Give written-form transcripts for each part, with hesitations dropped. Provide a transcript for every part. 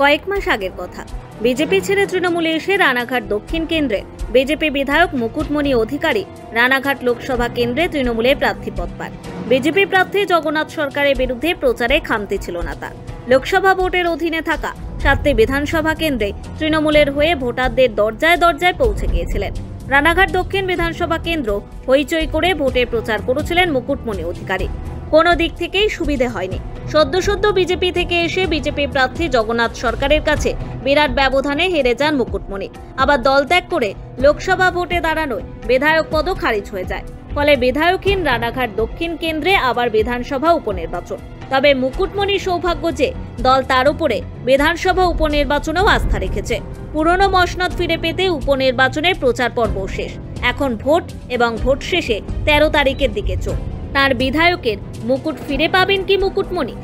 কয়েক মাস আগের কথা। বিজেপি ছেড়ে তৃণমূলে এসে রানাঘাট দক্ষিণ কেন্দ্রে বিজেপি বিধায়ক মুকুটমণি অধিকারী রানাঘাট লোকসভা কেন্দ্রে তৃণমূলের প্রার্থীপদ পান। বিজেপি প্রার্থী জগন্নাথ সরকারের বিরুদ্ধে প্রচারে খামতি ছিল না তার। লোকসভা ভোটের অধীনে থাকা 7টি বিধানসভা কেন্দ্রে তৃণমূলের হয়ে ভোটারদের দরজায় দরজায় পৌঁছে গিয়েছিলেন। রানাঘাট দক্ষিণ বিধানসভা কেন্দ্র হইচই করে ভোটের প্রচার করেছিলেন মুকুটমণি অধিকারী। কোনো দিক থেকেই সুবিধে হয়নি। সদ্য বিজেপি থেকে এসে বিজেপি প্রার্থী জগন্নাথ সরকারের কাছে বিরাট ব্যবধানে হেরে যান মুকুটমণি। আবার দল ত্যাগ করে লোকসভা ভোটে দাঁড়ানোয় বিধায়ক পদও খারিজ হয়ে যায়। ফলে বিধায়কহীন রানাঘাট দক্ষিণ কেন্দ্রে আবার বিধানসভা উপনির্বাচন। তবে মুকুটমণির সৌভাগ্য যে দল তার উপরে বিধানসভা উপনির্বাচনেও আস্থা রেখেছে। পুরনো মসনদ ফিরে পেতে উপনির্বাচনের প্রচার পর্ব শেষ। এখন ভোট এবং ভোট শেষে 13 তারিখের দিকে চোখ। তার বিধায়কের মুকুট ফিরে পাবেন কি মুকুটমণি?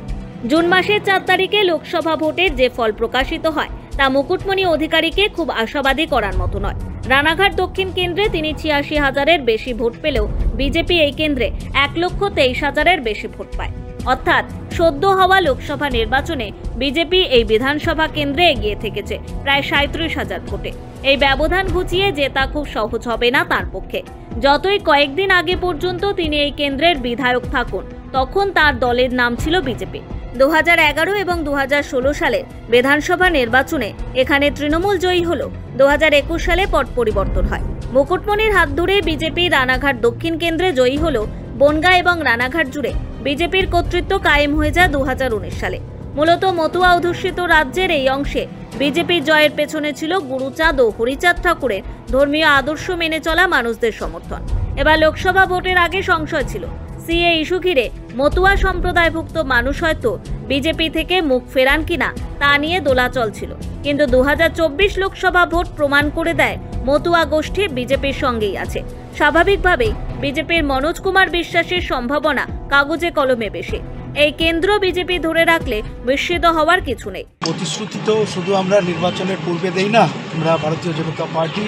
জুন মাসের 4 তারিখে লোকসভা ভোটের যে ফল প্রকাশিত হয় তা মুকুটমণি অধিকারীকে খুব আশাবাদী করার মতো নয়। রানাঘাট দক্ষিণ কেন্দ্রে তিনি 86,000-এর বেশি ভোট পেলেও বিজেপি এই কেন্দ্রে 1,23,000-এর বেশি ভোট পায়। অর্থাৎ সদ্য হওয়া লোকসভা নির্বাচনে বিজেপি এই বিধানসভা কেন্দ্রে এগিয়ে থেকেছে প্রায় 37,000 ভোটে। এই ব্যবধান ঘুচিয়ে জেতা খুব সহজ হবে না তার পক্ষে। যতই কয়েকদিন আগে পর্যন্ত তিনি এই কেন্দ্রের বিধায়ক থাকুন, তখন তার দলের নাম ছিল বিজেপি। 2011 এবং 2016 সালের বিধানসভা নির্বাচনে এখানে তৃণমূল জয়ী হল। 2021 সালে পট পরিবর্তন হয়। মুকুটমণির হাত ধরে বিজেপি রানাঘাট দক্ষিণ কেন্দ্রে জয়ী হল। বনগাঁ এবং রানাঘাট জুড়ে বিজেপির কর্তৃত্ব কায়েম হয়ে যায় 2019 সালে। মূলত মতুয়া অধ্যুষিত রাজ্যের এই অংশে বিজেপির জয়ের পেছনে ছিল গুরুচাঁদ ও হরিচাঁদ ঠাকুরের ধর্মীয় আদর্শ মেনে চলা মানুষদের সমর্থন। এবার লোকসভা ভোটের আগে সংশয় ছিল সিএ ইস্যু ঘিরে মতুয়া সম্প্রদায়ভুক্ত মানুষ হয়তো বিজেপি থেকে মুখ ফেরান কিনা তা নিয়ে দোলাচল ছিল। কিন্তু 2024 লোকসভা ভোট প্রমাণ করে দেয় মতুয়া গোষ্ঠী বিজেপির সঙ্গেই আছে। স্বাভাবিকভাবেই বিজেপির মনোজ কুমার বিশ্বাসের সম্ভাবনা কাগজে কলমে বেশি। এই কেন্দ্র বিজেপি ধরে রাখলে বিস্মিত হওয়ার কিছু নেই। প্রতিশ্রুতি তো শুধু আমরা নির্বাচনের পূর্বে দেই না। আমরা ভারতীয় জনতা পার্টি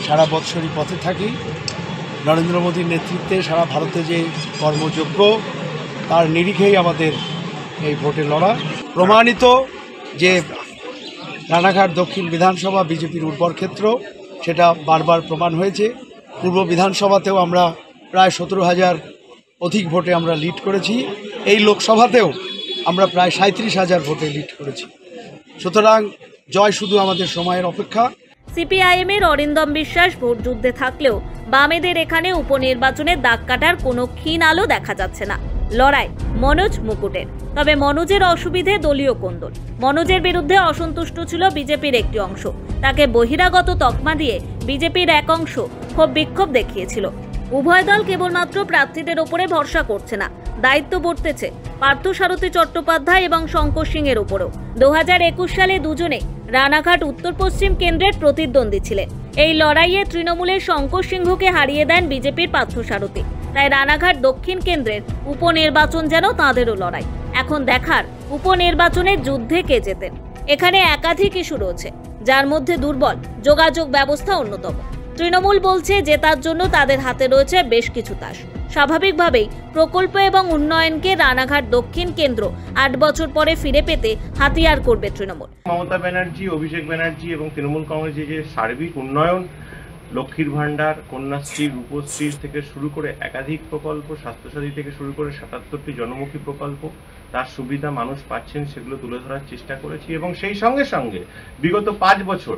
সারা বৎসরই পথে থাকি। নরেন্দ্র মোদীর নেতৃত্বে সারা ভারতে যে কর্মযোগ্য তার নিরিখেই আমাদের এই ভোটে লড়া। প্রমাণিত যে রানাঘাট দক্ষিণ বিধানসভা বিজেপির উর্বর ক্ষেত্র, সেটা বারবার প্রমাণ হয়েছে। পূর্ব বিধানসভাতেও আমরা প্রায় 17,000 অধিক ভোটে আমরা লিড করেছি। এই লোকসভাতেও আমরা প্রায় 37,000 ভোটে লিড করেছি। সুতরাং জয় শুধু আমাদের সময়ের অপেক্ষা। সিপিআইএমের অরিন্দম বিশ্বাস ভোট যুদ্ধে থাকলেও বামেদের এখানে উপনির্বাচনের দাগ কাটার কোনো ক্ষীণ আলো দেখা যাচ্ছে না। লড়াই মনোজ মুকুটের। তবে মনোজের অসুবিধে দলীয় কোন্দল। মনোজের বিরুদ্ধে অসন্তুষ্ট ছিল বিজেপির একটি অংশ। তাকে বহিরাগত তকমা দিয়ে বিজেপির এক অংশ ক্ষোভ বিক্ষোভ দেখিয়েছিল। উভয় দল কেবলমাত্র প্রার্থীদের ওপরে ভরসা করছে না, দায়িত্ব বর্তেছে পার্থসারথী চট্টোপাধ্যায় এবং শঙ্কর সিং এর উপরেও। 2021 সালে দুজনে রানাঘাট উত্তর পশ্চিম কেন্দ্রের প্রতিদ্বন্দ্বী ছিলেন। এই লড়াইয়ে তৃণমূলের শঙ্কর সিংহকে হারিয়ে দেন বিজেপির পার্থসারথী। তাই রানাঘাট দক্ষিণ কেন্দ্রের উপনির্বাচন যেন তাঁদেরও লড়াই। এখন দেখার উপনির্বাচনের যুদ্ধে কে জেতেন। এখানে একাধিক ইস্যু রয়েছে, যার মধ্যে দুর্বল যোগাযোগ ব্যবস্থা অন্যতম। তৃণমূল বলছে জেতার জন্য তাদের হাতে রয়েছে বেশ কিছু তাস। স্বাভাবিকভাবেই প্রকল্প এবং উন্নয়নকে রানাঘাট দক্ষিণ কেন্দ্র 8 বছর পরে ফিরে পেতে হাতিয়ার করবে তৃণমূল। মমতা ব্যানার্জি, অভিষেক ব্যানার্জি এবং তৃণমূল কংগ্রেসের যে সার্বিক উন্নয়ন, লক্ষ্মীর ভাণ্ডার, কন্যাশ্রী, রূপশ্রী থেকে শুরু করে একাধিক প্রকল্প, স্বাস্থ্যসাথী থেকে শুরু করে 77টি জনমুখী প্রকল্প, তার সুবিধা মানুষ পাচ্ছেন সেগুলো তুলে ধরার চেষ্টা করেছি। এবং সেই সঙ্গে সঙ্গে বিগত 5 বছর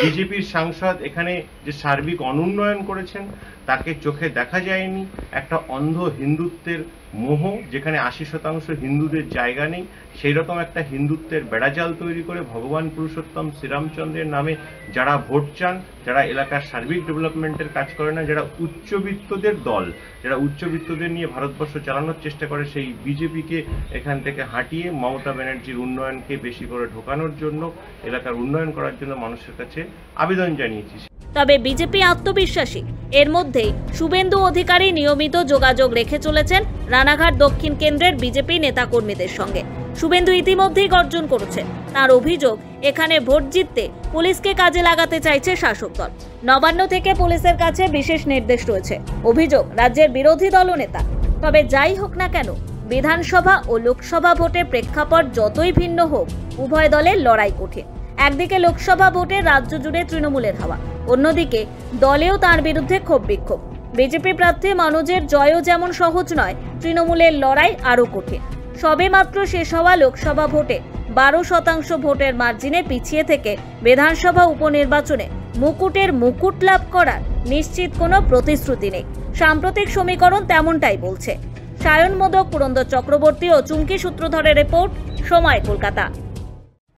বিজেপির সাংসদ এখানে যে সার্বিক অনুন্নয়ন করেছেন তাকে চোখে দেখা যায়নি। একটা অন্ধ হিন্দুত্বের মোহ, যেখানে 80% হিন্দুদের জায়গা নেই, সেই রকম একটা হিন্দুত্বের বেড়াজাল তৈরি করে ভগবান পুরুষোত্তম শ্রীরামচন্দ্রের নামে যারা ভোট চান, যারা এলাকার সার্বিক ডেভেলপমেন্টের কাজ করে না, যারা উচ্চবিত্তদের দল, যারা উচ্চবিত্তদের নিয়ে ভারতবর্ষ চালানোর চেষ্টা করে, সেই বিজেপিকে এখান থেকে হাঁটিয়ে মমতা ব্যানার্জির উন্নয়নকে বেশি করে ঢোকানোর জন্য, এলাকার উন্নয়ন করার জন্য মানুষের কাছে আবেদন জানিয়েছি। তবে বিজেপি আত্মবিশ্বাসী। এর মধ্যেই শুভেন্দু অধিকারী নিয়মিত যোগাযোগ রেখে চলেছেন রানাঘাট দক্ষিণ কেন্দ্রের বিজেপি নেতাকর্মীদের সঙ্গে। শুভেন্দু ইতিমধ্যেই গর্জন করেছেন। তার অভিযোগ, এখানে ভোট জিততে পুলিশকে কাজে লাগাতে চাইছে শাসক দল। নবান্ন থেকে পুলিশের কাছে বিশেষ নির্দেশ রয়েছে। অভিযোগ, রাজ্যের বিরোধী দলনেতা। তবে যাই হোক না কেন, বিধানসভা ও লোকসভা ভোটের প্রেক্ষাপট যতই ভিন্ন হোক, উভয় দলের লড়াই কঠিন। একদিকে লোকসভা ভোটে রাজ্য জুড়ে তৃণমূলের হাওয়া, অন্যদিকে দলেও তার বিরুদ্ধে ক্ষোভ বিক্ষোভ। বিজেপি প্রার্থী মনোজের জয়ও যেমন সহজ নয়, তৃণমূলের লড়াই আরও কঠিন। সবেমাত্র শেষ হওয়া লোকসভা ভোটে 12% ভোটের মার্জিনে পিছিয়ে থেকে বিধানসভা উপনির্বাচনে মুকুট লাভ করার নিশ্চিত কোনো প্রতিশ্রুতি নেই। সাম্প্রতিক সমীকরণ তেমনটাই বলছে। সায়ন মোদক, পুরন্দর চক্রবর্তী ও চুমকি সূত্রধরের রিপোর্ট, সময়, কলকাতা।